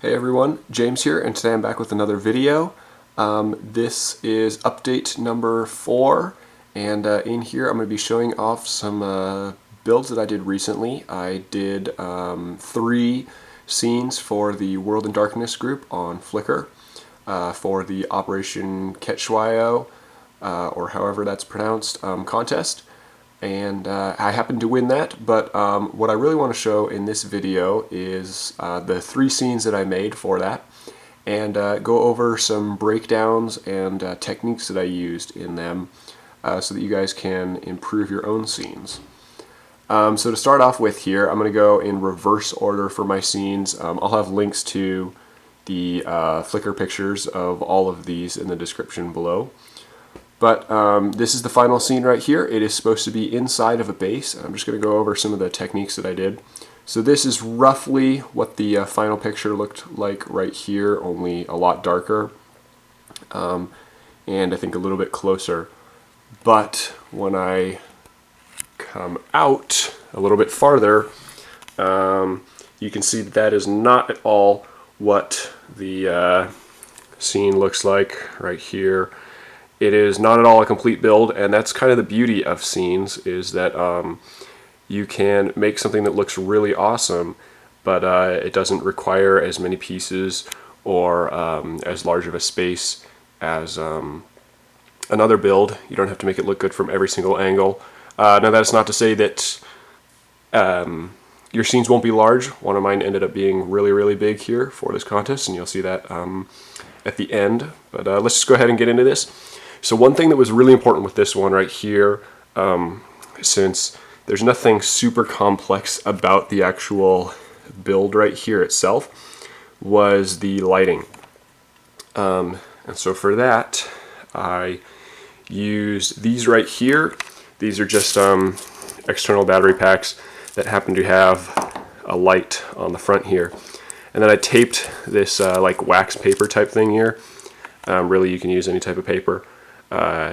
Hey everyone, James here, and today I'm back with another video. This is update number 4, and in here I'm going to be showing off some builds that I did recently. I did 3 scenes for the World in Darkness group on Flickr for the Operation Quechua, or however that's pronounced, contest. And I happened to win that, but what I really want to show in this video is the 3 scenes that I made for that, and go over some breakdowns and techniques that I used in them so that you guys can improve your own scenes. So to start off with here, I'm going to go in reverse order for my scenes. I'll have links to the Flickr pictures of all of these in the description below. But this is the final scene right here. It is supposed to be inside of a base. I'm just going to go over some of the techniques that I did. So this is roughly what the final picture looked like right here, only a lot darker, and I think a little bit closer. But when I come out a little bit farther, you can see that that is not at all what the scene looks like right here. It is not at all a complete build, and that's kind of the beauty of scenes, is that you can make something that looks really awesome, but it doesn't require as many pieces or as large of a space as another build. You don't have to make it look good from every single angle. Now that's not to say that your scenes won't be large. One of mine ended up being really, really big here for this contest, and you'll see that at the end. But let's just go ahead and get into this. So one thing that was really important with this one right here, since there's nothing super complex about the actual build right here itself, was the lighting. And so for that, I used these right here. These are just external battery packs that happen to have a light on the front here. And then I taped this like wax paper type thing here. Really, you can use any type of paper.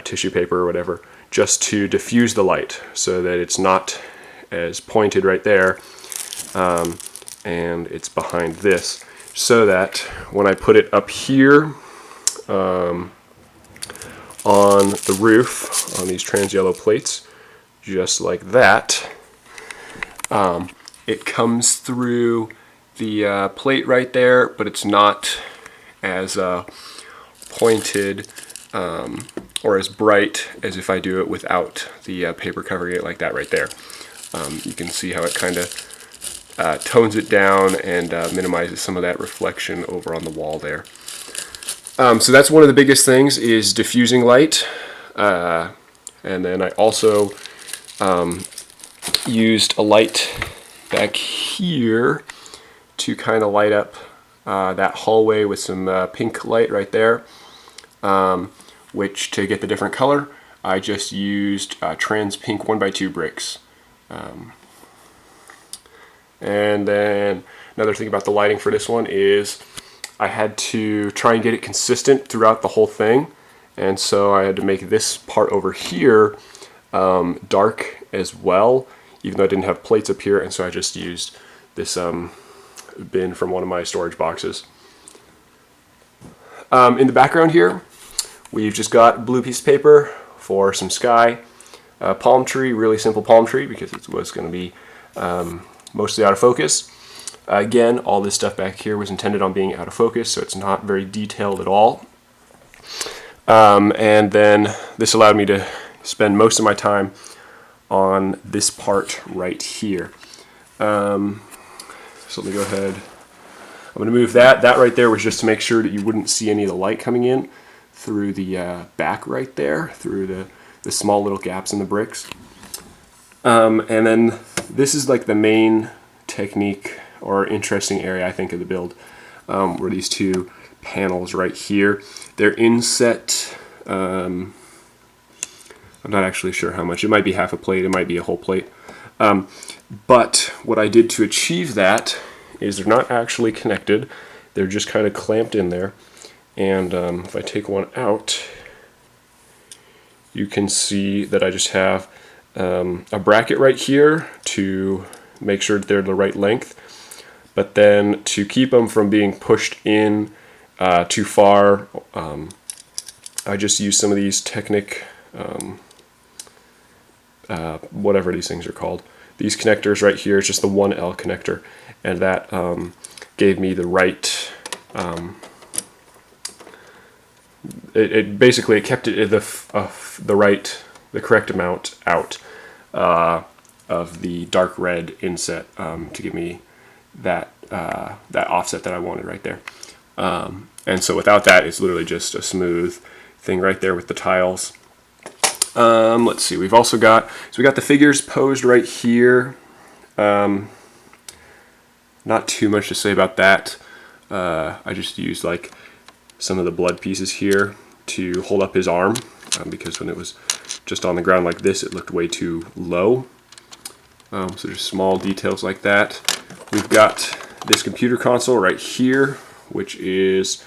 Tissue paper or whatever, just to diffuse the light so that it's not as pointed right there, and it's behind this, so that when I put it up here on the roof on these trans yellow plates, just like that, it comes through the plate right there, but it's not as pointed or as bright as if I do it without the paper covering it like that right there. You can see how it kind of tones it down and minimizes some of that reflection over on the wall there. So that's one of the biggest things, is diffusing light. And then I also used a light back here to kind of light up that hallway with some pink light right there. Which, to get the different color, I just used trans pink 1x2 bricks. And then another thing about the lighting for this one is I had to try and get it consistent throughout the whole thing, and so I had to make this part over here dark as well, even though I didn't have plates up here, and so I just used this bin from one of my storage boxes. In the background here, we've just got a blue piece of paper for some sky, palm tree, really simple palm tree because it was going to be mostly out of focus. Again, all this stuff back here was intended on being out of focus, so it's not very detailed at all. And then this allowed me to spend most of my time on this part right here. So let me go ahead. I'm going to move that. That right there was just to make sure that you wouldn't see any of the light coming in through the back right there, through the small little gaps in the bricks. And then this is like the main technique or interesting area, I think, of the build, were these 2 panels right here. They're inset. I'm not actually sure how much. It might be half a plate. It might be a whole plate. But what I did to achieve that is they're not actually connected. They're just kind of clamped in there. And if I take one out, you can see that I just have a bracket right here to make sure that they're the right length. but then to keep them from being pushed in too far, I just use some of these Technic, whatever these things are called. These connectors right here, it's just the 1L connector, and that gave me the right, it basically kept it the correct amount out of the dark red inset to give me that that offset that I wanted right there. And so without that, it's literally just a smooth thing right there with the tiles. Let's see, we've also got, so we got the figures posed right here. Not too much to say about that. I just used like some of the blood pieces here to hold up his arm, because when it was just on the ground like this, it looked way too low. So just small details like that. We've got this computer console right here, which is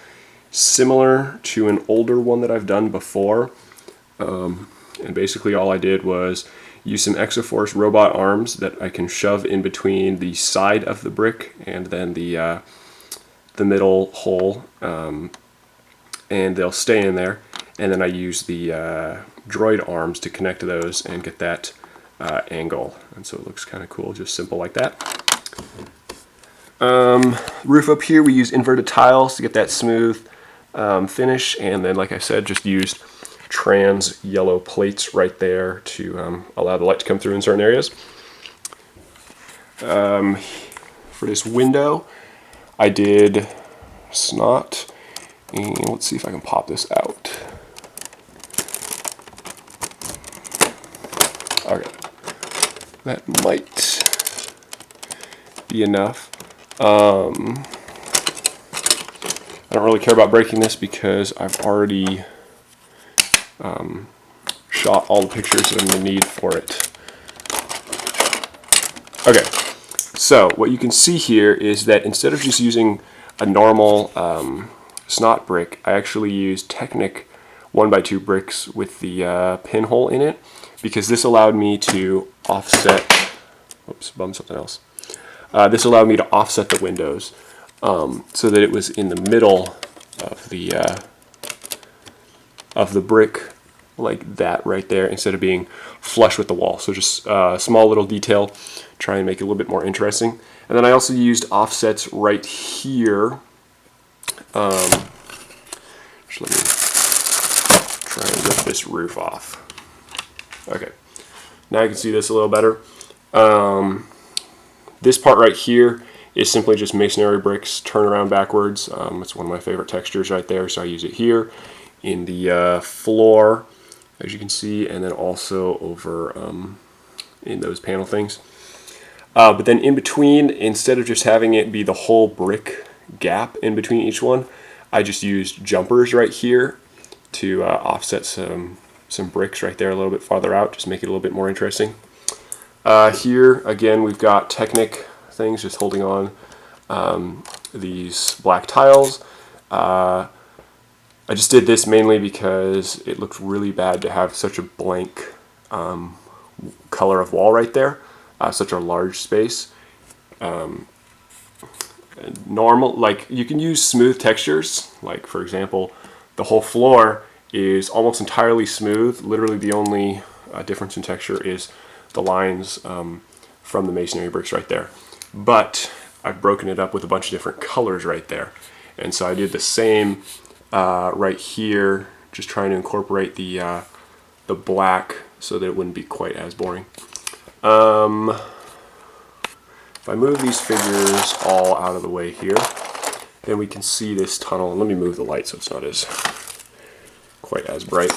similar to an older one that I've done before. And basically all I did was use some Exoforce robot arms that I can shove in between the side of the brick and then the middle hole, and they'll stay in there. And then I use the droid arms to connect to those and get that angle. And so it looks kind of cool, just simple like that. Roof up here, we use inverted tiles to get that smooth finish, and then like I said, just used trans yellow plates right there to allow the light to come through in certain areas. For this window, I did snot, and let's see if I can pop this out. Okay, that might be enough. I don't really care about breaking this because I've already shot all the pictures that I'm going to need for it. Okay, so what you can see here is that instead of just using a normal snot brick, I actually used Technic 1x2 bricks with the pinhole in it, because this allowed me to offset, oops, bumped something else. This allowed me to offset the windows so that it was in the middle of the brick, like that right there, instead of being flush with the wall. So just a small little detail, try and make it a little bit more interesting. And then I also used offsets right here. Just let me try and rip this roof off. Okay, now you can see this a little better. This part right here is simply just masonry bricks turned around backwards. It's one of my favorite textures right there, so I use it here in the floor, as you can see, and then also over in those panel things. But then in between, instead of just having it be the whole brick gap in between each one, I just used jumpers right here to offset some bricks right there a little bit farther out, just make it a little bit more interesting. Here, again, we've got Technic things just holding on these black tiles. I just did this mainly because it looked really bad to have such a blank color of wall right there, such a large space. Normal, like, you can use smooth textures, like for example, the whole floor is almost entirely smooth. Literally the only difference in texture is the lines from the masonry bricks right there. But I've broken it up with a bunch of different colors right there. And so I did the same right here, just trying to incorporate the black so that it wouldn't be quite as boring. If I move these figures all out of the way here, then we can see this tunnel. And let me move the light so it's not as quite as bright.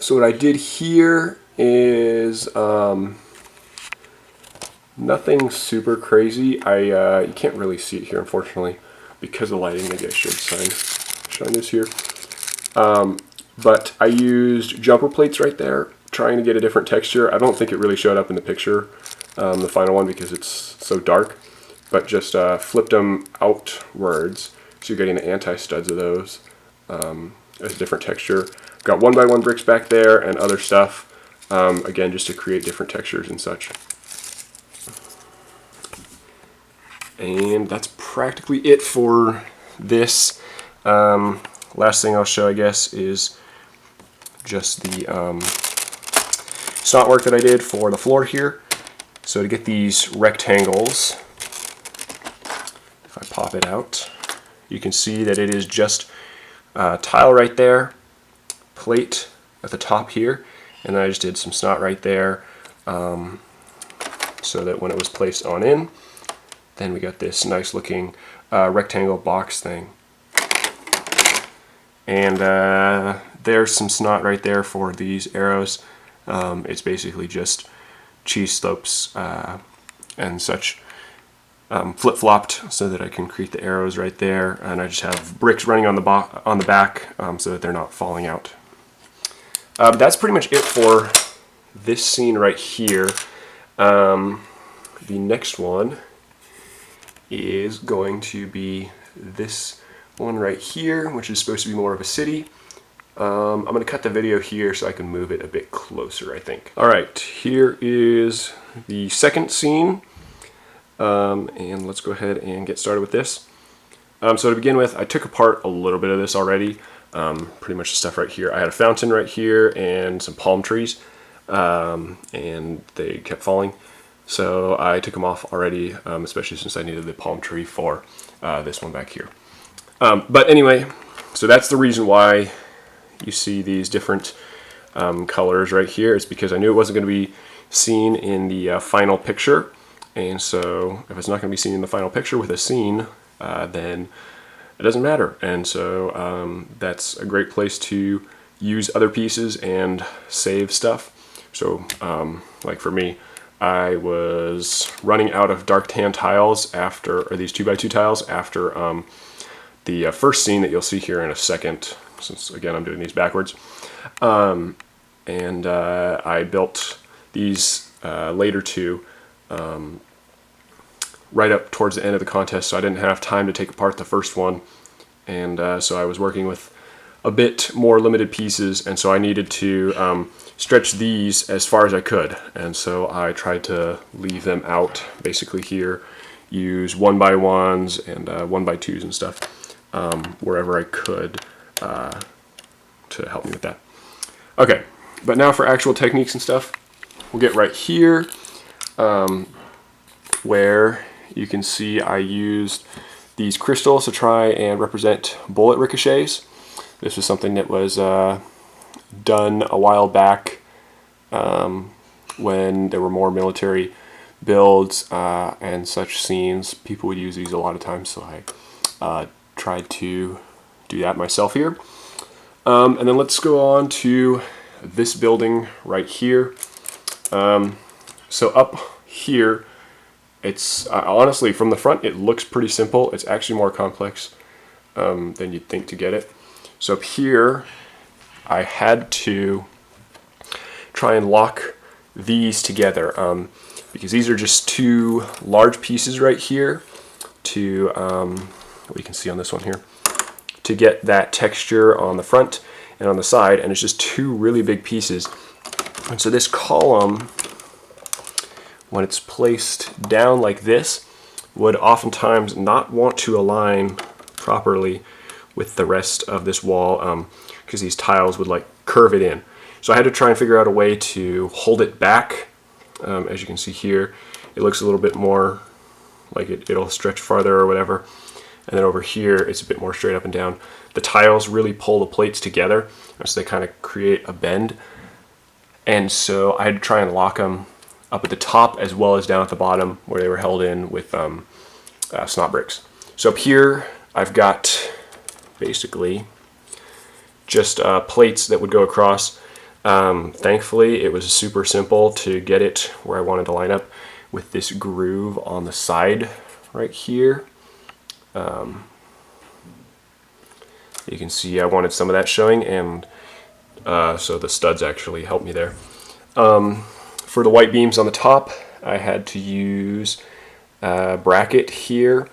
So what I did here is nothing super crazy. You can't really see it here, unfortunately, because of the lighting. Maybe I should shine this here. But I used jumper plates right there, trying to get a different texture. I don't think it really showed up in the picture, the final one, because it's so dark. But just flipped them outwards, so you're getting the anti-studs of those as a different texture. Got 1x1 bricks back there and other stuff, again, just to create different textures and such. And that's practically it for this. Last thing I'll show, I guess, is just the snot work that I did for the floor here. So to get these rectangles, if I pop it out, you can see that it is just tile right there, plate at the top here, and then I just did some snot right there so that when it was placed on in, then we got this nice looking rectangle box thing. And there's some snot right there for these arrows. It's basically just cheese slopes and such flip-flopped so that I can create the arrows right there, and I just have bricks running on the back so that they're not falling out. That's pretty much it for this scene right here. The next one is going to be this one right here, which is supposed to be more of a city. I'm going to cut the video here so I can move it a bit closer, I think. Alright, here is the second scene, and let's go ahead and get started with this. So to begin with, I took apart a little bit of this already, pretty much the stuff right here. I had a fountain right here and some palm trees, and they kept falling. So I took them off already, especially since I needed the palm tree for this one back here. But anyway, so that's the reason why you see these different colors right here. It's because I knew it wasn't going to be seen in the final picture, and so if it's not going to be seen in the final picture with a scene, then it doesn't matter. And so that's a great place to use other pieces and save stuff. So like for me, I was running out of dark tan tiles after, or these 2x2 tiles after the first scene that you'll see here in a second, since again I'm doing these backwards. And I built these later two right up towards the end of the contest, so I didn't have time to take apart the first one, and so I was working with a bit more limited pieces, and so I needed to stretch these as far as I could, and so I tried to leave them out basically here, use 1x1s and 1x2s and stuff wherever I could to help me with that. Okay, but now for actual techniques and stuff, we'll get right here where you can see I used these crystals to try and represent bullet ricochets. This was something that was done a while back when there were more military builds and such scenes. People would use these a lot of times, so I tried to do that myself here. And then let's go on to this building right here. So up here, it's honestly, from the front it looks pretty simple. It's actually more complex than you'd think to get it. So up here I had to try and lock these together because these are just two large pieces right here to what you can see on this one here, to get that texture on the front and on the side, and it's just two really big pieces. And so this column, when it's placed down like this, would oftentimes not want to align properly with the rest of this wall because these tiles would like curve it in. So I had to try and figure out a way to hold it back. As you can see here, it looks a little bit more like it'll stretch farther or whatever. And then over here, it's a bit more straight up and down. The tiles really pull the plates together, so they kind of create a bend. And so I had to try and lock them up at the top as well as down at the bottom where they were held in with snot bricks. So up here, I've got basically just plates that would go across. Thankfully, it was super simple to get it where I wanted to line up with this groove on the side right here. You can see I wanted some of that showing, and so the studs actually helped me there. For the white beams on the top, I had to use a bracket here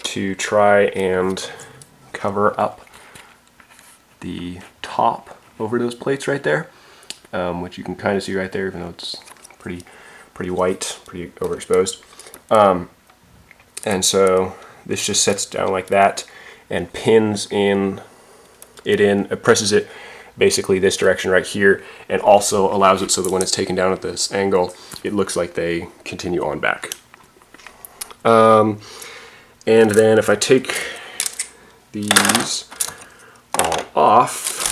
to try and cover up the top over those plates right there, which you can kind of see right there, even though it's pretty white, pretty overexposed. And so this just sets down like that and pins in it presses it basically this direction right here, and also allows it so that when it's taken down at this angle, it looks like they continue on back. And then if I take these all off,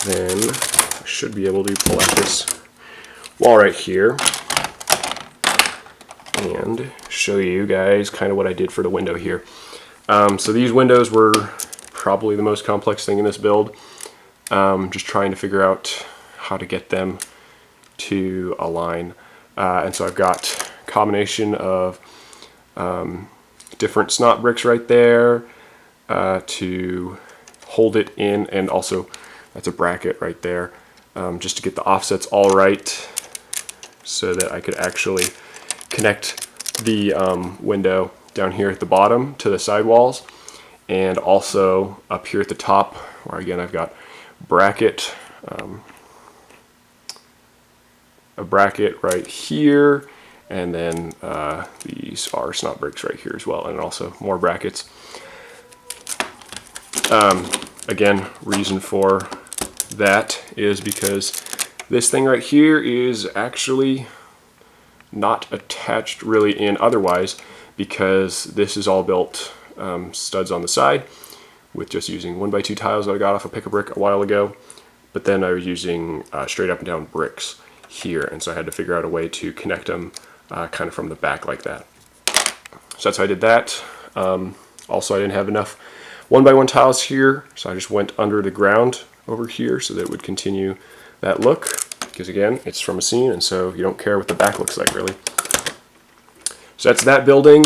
then I should be able to pull out this wall right here and show you guys kind of what I did for the window here. So these windows were probably the most complex thing in this build. Just trying to figure out how to get them to align. And so I've got a combination of different snot bricks right there to hold it in, and also that's a bracket right there, just to get the offsets all right so that I could actually connect the window down here at the bottom to the sidewalls, and also up here at the top where again I've got a bracket right here, and then these are snot bricks right here as well, and also more brackets. Again, reason for that is because this thing right here is actually not attached really in otherwise, because this is all built studs on the side with just using 1x2 tiles that I got off a pick-a-brick a while ago, but then I was using straight up and down bricks here, and so I had to figure out a way to connect them kind of from the back like that. So that's how I did that. Also, I didn't have enough 1x1 tiles here, so I just went under the ground over here so that it would continue that look, because again, it's from a scene, and so you don't care what the back looks like really. So that's that building.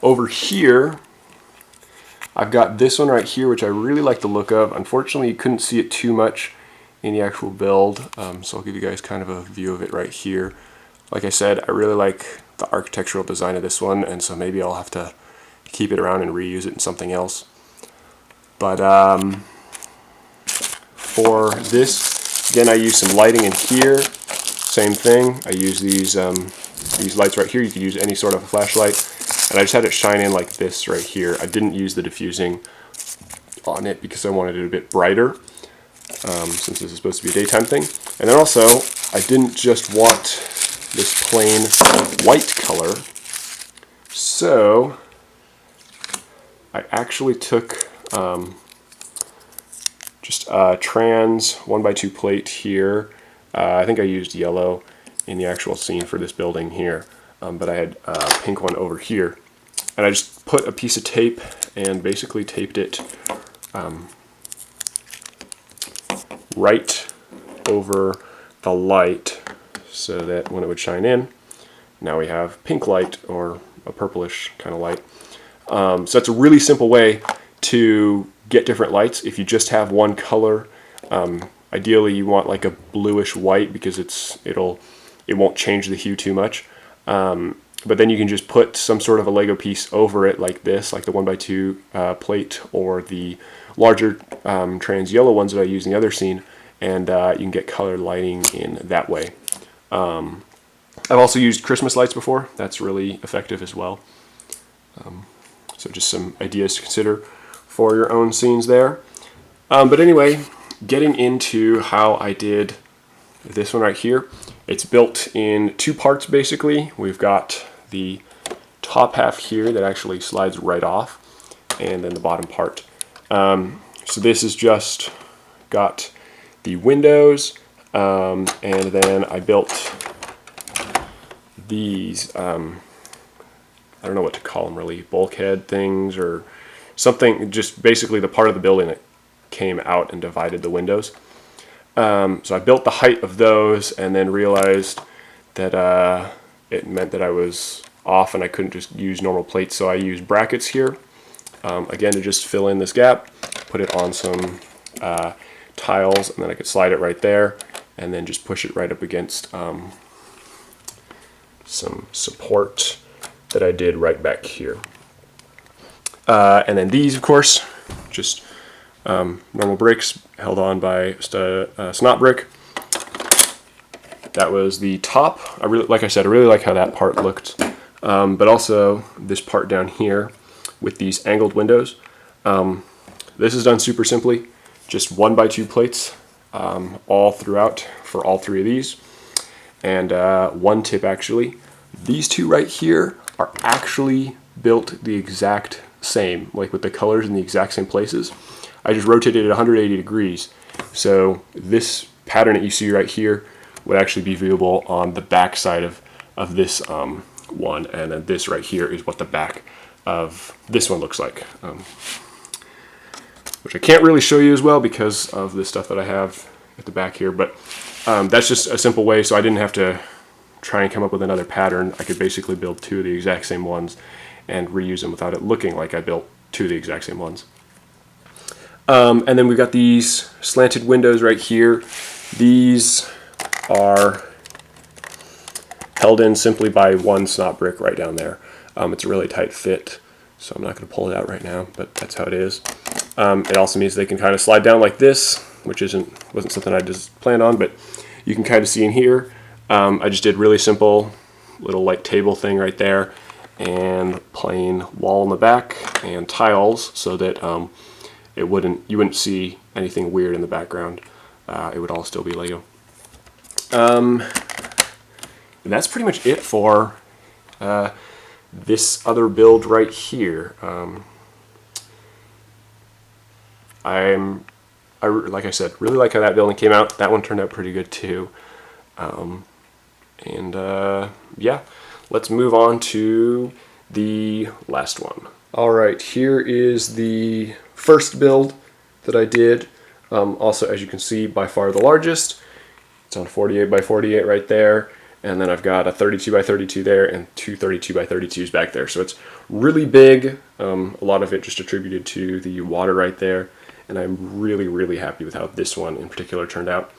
Over here, I've got this one right here, which I really like the look of. Unfortunately, you couldn't see it too much in the actual build, so I'll give you guys kind of a view of it right here. Like I said, I really like the architectural design of this one, and so maybe I'll have to keep it around and reuse it in something else. But for this, again, I use some lighting in here. Same thing. I use these lights right here. You could use any sort of a flashlight, and I just had it shine in like this right here. I didn't use the diffusing on it because I wanted it a bit brighter, since this is supposed to be a daytime thing. And then also, I didn't just want this plain white color, so I actually took just a trans 1x2 plate here. I think I used yellow in the actual scene for this building here, but I had a pink one over here. And I just put a piece of tape and basically taped it right over the light so that when it would shine in, now we have pink light or a purplish kind of light. So that's a really simple way to get different lights. If you just have one color, ideally you want like a bluish white because it won't change the hue too much. But then you can just put some sort of a Lego piece over it like this, like the 1x2 plate or the larger trans yellow ones that I use in the other scene, and you can get color lighting in that way. I've also used Christmas lights before. That's really effective as well. So just some ideas to consider for your own scenes there. But anyway, getting into how I did this one right here. It's built in two parts basically. We've got the top half here that actually slides right off, and then the bottom part. So this is just got the windows, and then I built these, I don't know what to call them really, bulkhead things or something, just basically the part of the building that came out and divided the windows. So I built the height of those and then realized that it meant that I was off and I couldn't just use normal plates, so I used brackets here, again to just fill in this gap, put it on some tiles, and then I could slide it right there and then just push it right up against some support that I did right back here. And then these, of course, just normal bricks held on by snot brick. that was the top. Like I said, I really like how that part looked, but also this part down here with these angled windows. This is done super simply, just 1x2 plates all throughout for all three of these. And one tip actually, these two right here are actually built the exact same, like with the colors in the exact same places. I just rotated it 180 degrees. So this pattern that you see right here would actually be viewable on the back side of this one, and then this right here is what the back of this one looks like. Which I can't really show you as well because of the stuff that I have at the back here, but that's just a simple way, so I didn't have to try and come up with another pattern. I could basically build two of the exact same ones and reuse them without it looking like I built two of the exact same ones. And then we've got these slanted windows right here. These are held in simply by one snot brick right down there. It's a really tight fit, so I'm not going to pull it out right now, but that's how it is. It also means they can kind of slide down like this, which wasn't something I just planned on, but you can kind of see in here. I just did really simple little like table thing right there, and plain wall in the back and tiles so that you wouldn't see anything weird in the background. It would all still be Lego. And that's pretty much it for this other build right here. Like I said, really like how that building came out. That one turned out pretty good too. Yeah, let's move on to the last one. Alright, here is the first build that I did. Also, as you can see, by far the largest. It's on 48x48 right there. And then I've got a 32x32 there and two 32x32s back there. So it's really big. A lot of it just attributed to the water right there. And I'm really, really happy with how this one in particular turned out.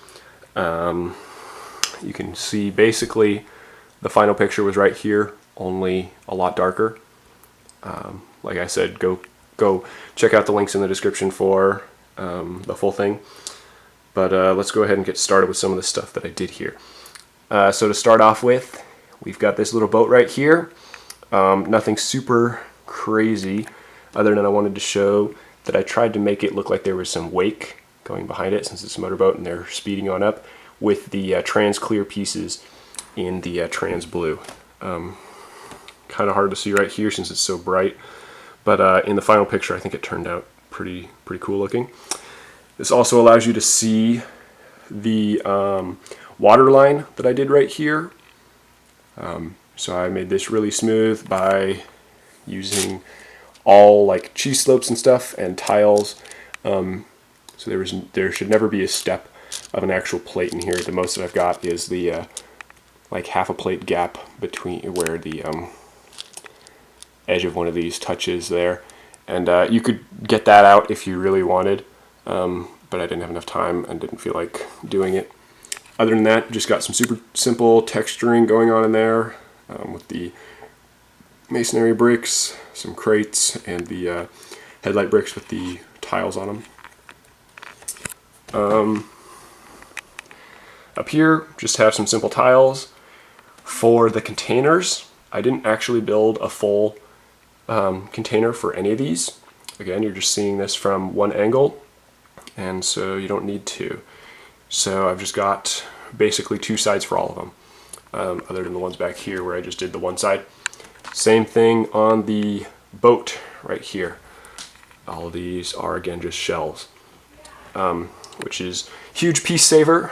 You can see basically the final picture was right here, only a lot darker. Like I said, go check out the links in the description for the full thing. But let's go ahead and get started with some of the stuff that I did here. So to start off with, we've got this little boat right here. Nothing super crazy, other than I wanted to show that I tried to make it look like there was some wake going behind it, since it's a motorboat and they're speeding on up, with the trans clear pieces in the trans blue. Kind of hard to see right here since it's so bright, but in the final picture I think it turned out pretty cool looking. This also allows you to see the water line that I did right here. So I made this really smooth by using all like cheese slopes and stuff and tiles. So there should never be a step of an actual plate in here. The most that I've got is the like half a plate gap between where the edge of one of these touches there. And you could get that out if you really wanted, but I didn't have enough time and didn't feel like doing it. Other than that, just got some super simple texturing going on in there with the masonry bricks, some crates, and the headlight bricks with the tiles on them. Up here, just have some simple tiles. For the containers, I didn't actually build a full container for any of these. Again, you're just seeing this from one angle, and so you don't need to. So I've just got basically two sides for all of them, other than the ones back here where I just did the one side. Same thing on the boat right here. All of these are again just shells, which is huge piece saver,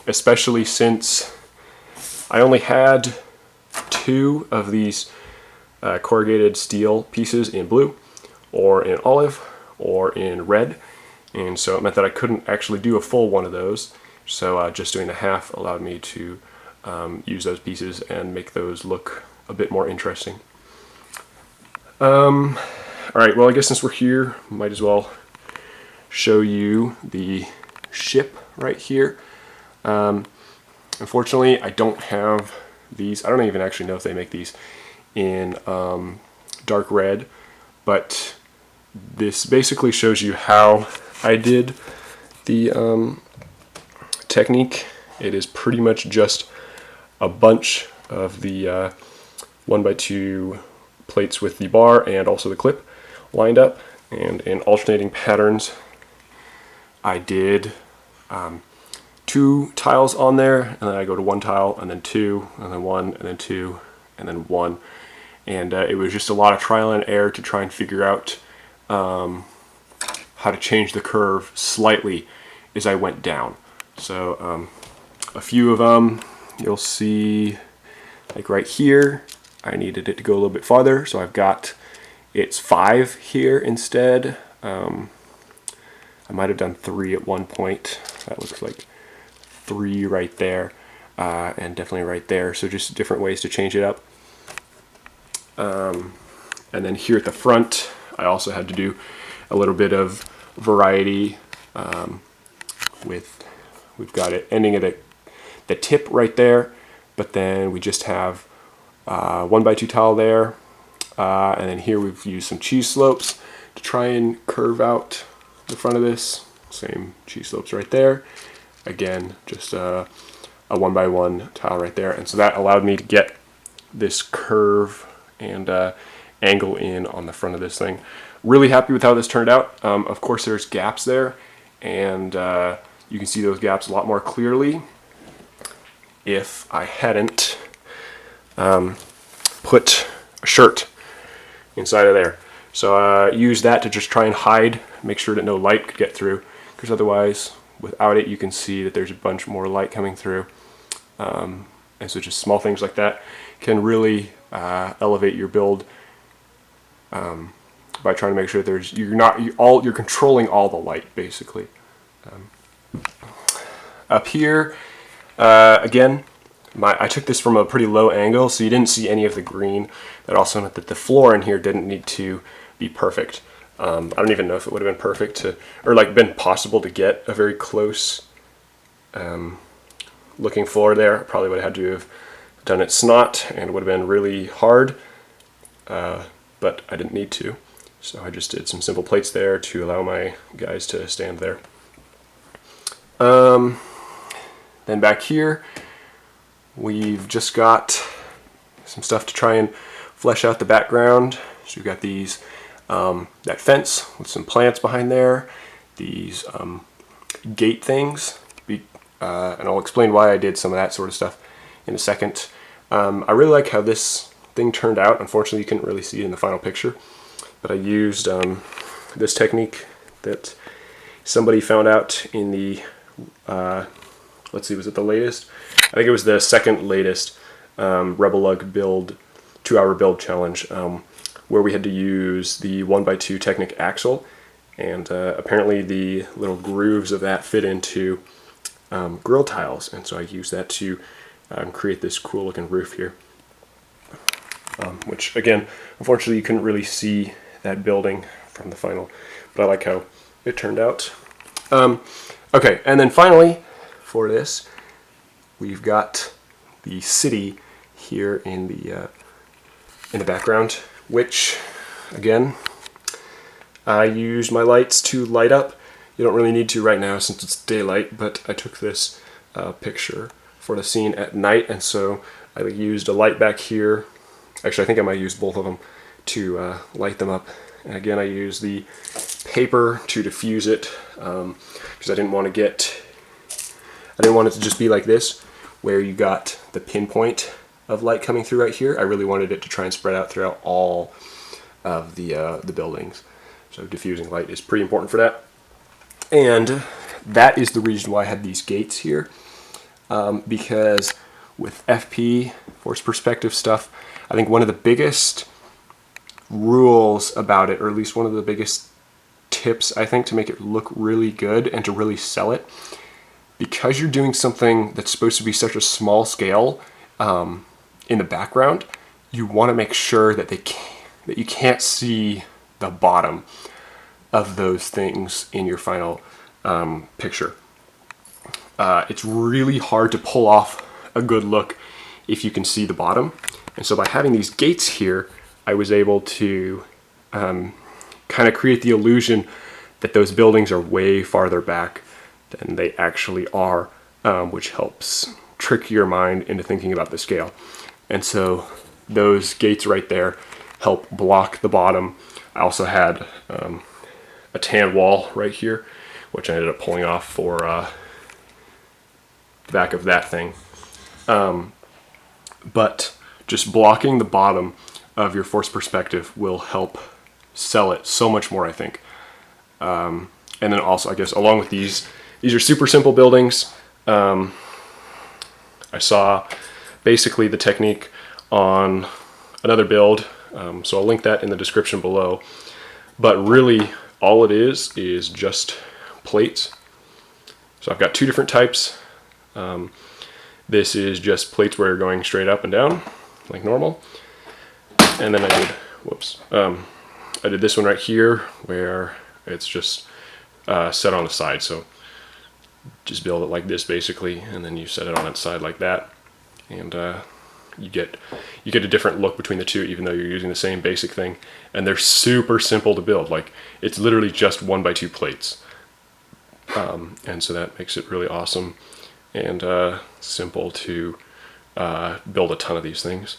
especially since I only had two of these corrugated steel pieces in blue, or in olive, or in red, and so it meant that I couldn't actually do a full one of those. So just doing the half allowed me to use those pieces and make those look a bit more interesting. Alright, well I guess since we're here, might as well show you the ship right here. Unfortunately, I don't have these. I don't even actually know if they make these in dark red, but this basically shows you how I did the technique It is pretty much just a bunch of the 1x2 plates with the bar and also the clip lined up, and in alternating patterns I did 2 tiles on there, and then I go to 1 tile and then 2 and then 1 and then 2 and then 1, and it was just a lot of trial and error to try and figure out how to change the curve slightly as I went down. So a few of them you'll see, like right here, I needed it to go a little bit farther, so I've got it's 5 here instead. I might have done 3 at one point. That looks like 3 right there, and definitely right there. So just different ways to change it up. And then here at the front, I also had to do a little bit of variety. We've got it ending at the tip right there, but then we just have 1x2 tile there, and then here we've used some cheese slopes to try and curve out the front of this. Same cheese slopes right there. Again, just a 1x1 tile right there, and so that allowed me to get this curve and angle in on the front of this thing. Really happy with how this turned out. Of course, there's gaps there, and you can see those gaps a lot more clearly if I hadn't put a shirt inside of there. So I used that to just try and hide, make sure that no light could get through, because otherwise, without it, you can see that there's a bunch more light coming through. And so just small things like that can really elevate your build by trying to make sure that you're controlling all the light basically. Up here, again, I took this from a pretty low angle, so you didn't see any of the green. That also meant that the floor in here didn't need to be perfect. I don't even know if it would have been perfect to, or like been possible to get a very close looking floor there. I probably would have had to have done it snot, and it would have been really hard, but I didn't need to. So I just did some simple plates there to allow my guys to stand there. Then back here, we've just got some stuff to try and flesh out the background. So we've got these, that fence with some plants behind there, these gate things, and I'll explain why I did some of that sort of stuff in a second. I really like how this thing turned out. Unfortunately, you couldn't really see it in the final picture, but I used this technique that somebody found out in the, let's see, was it the latest? I think it was the second latest Rebel Lug build, 2-hour build challenge, where we had to use the 1x2 Technic axle, and apparently the little grooves of that fit into grill tiles, and so I used that to create this cool looking roof here, which again, unfortunately you couldn't really see that building from the final, but I like how it turned out. Okay, and then finally for this, we've got the city here in the background, which again, I used my lights to light up. You don't really need to right now since it's daylight, but I took this picture for the scene at night, and so I used a light back here. Actually, I think I might use both of them to light them up. And again, I used the paper to diffuse it because I didn't want it to just be like this, where you got the pinpoint of light coming through right here. I really wanted it to try and spread out throughout all of the buildings. So diffusing light is pretty important for that. And that is the reason why I had these gates here, because with FP, force perspective stuff, I think one of the biggest rules about it, or at least one of the biggest tips, I think, to make it look really good and to really sell it, because you're doing something that's supposed to be such a small scale in the background, you want to make sure that that you can't see the bottom of those things in your final picture. It's really hard to pull off a good look if you can see the bottom, and so by having these gates here, I was able to kind of create the illusion that those buildings are way farther back than they actually are which helps trick your mind into thinking about the scale. And so those gates right there help block the bottom. I also had a tan wall right here, which I ended up pulling off for the back of that thing. But just blocking the bottom of your forced perspective will help sell it so much more, I think. And then also, I guess, along with these are super simple buildings. I saw basically the technique on another build, so I'll link that in the description below. But really, all it is just plates. So I've got two different types. This is just plates where you're going straight up and down, like normal. And then I did this one right here where it's just set on the side. So just build it like this basically, and then you set it on its side like that, and you get a different look between the two, even though you're using the same basic thing. And they're super simple to build. Like, it's literally just 1x2 plates, and so that makes it really awesome and simple to build a ton of these things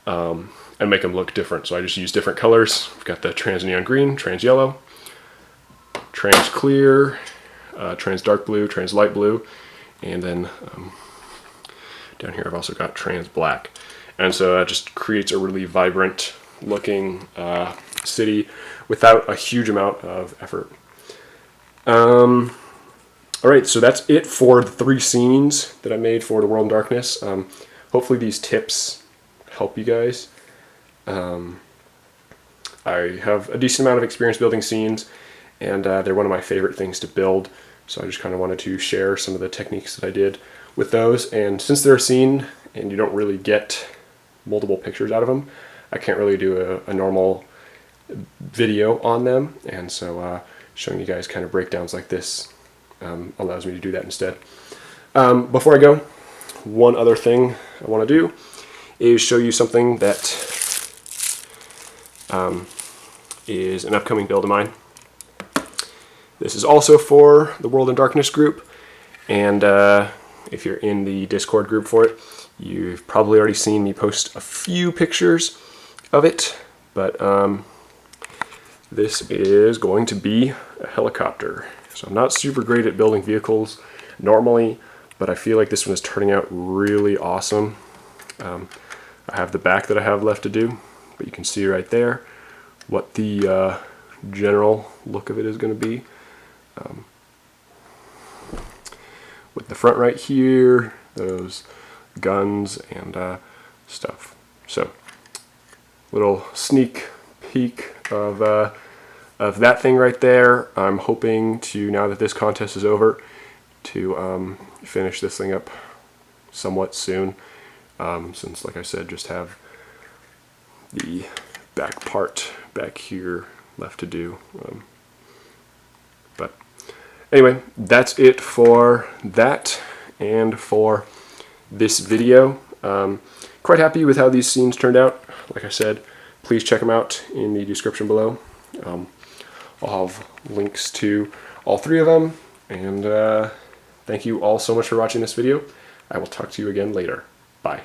and make them look different. So I just use different colors. We've got the trans neon green, trans yellow, trans clear, trans dark blue, trans light blue, and then down here I've also got trans black. And so that just creates a really vibrant looking city without a huge amount of effort. Alright, so that's it for the 3 scenes that I made for The World in Darkness. Hopefully these tips help you guys. I have a decent amount of experience building scenes, and they're one of my favorite things to build. So I just kind of wanted to share some of the techniques that I did with those. And since they're a scene and you don't really get multiple pictures out of them, I can't really do a normal video on them. And so showing you guys kind of breakdowns like this allows me to do that instead. Before I go, one other thing I want to do is show you something that is an upcoming build of mine. This is also for the World in Darkness group, and if you're in the Discord group for it, you've probably already seen me post a few pictures of it, but this is going to be a helicopter. So I'm not super great at building vehicles normally, but I feel like this one is turning out really awesome. I have the back that I have left to do, but you can see right there what the general look of it is going to be. With the front right here, those guns and stuff. So, little sneak peek of that thing right there. I'm hoping to, now that this contest is over, to finish this thing up somewhat soon. Since, like I said, just have the back part back here left to do. But anyway, that's it for that and for this video. Quite happy with how these scenes turned out. Like I said, please check them out in the description below. I'll have links to all 3 of them, and thank you all so much for watching this video. I will talk to you again later. Bye.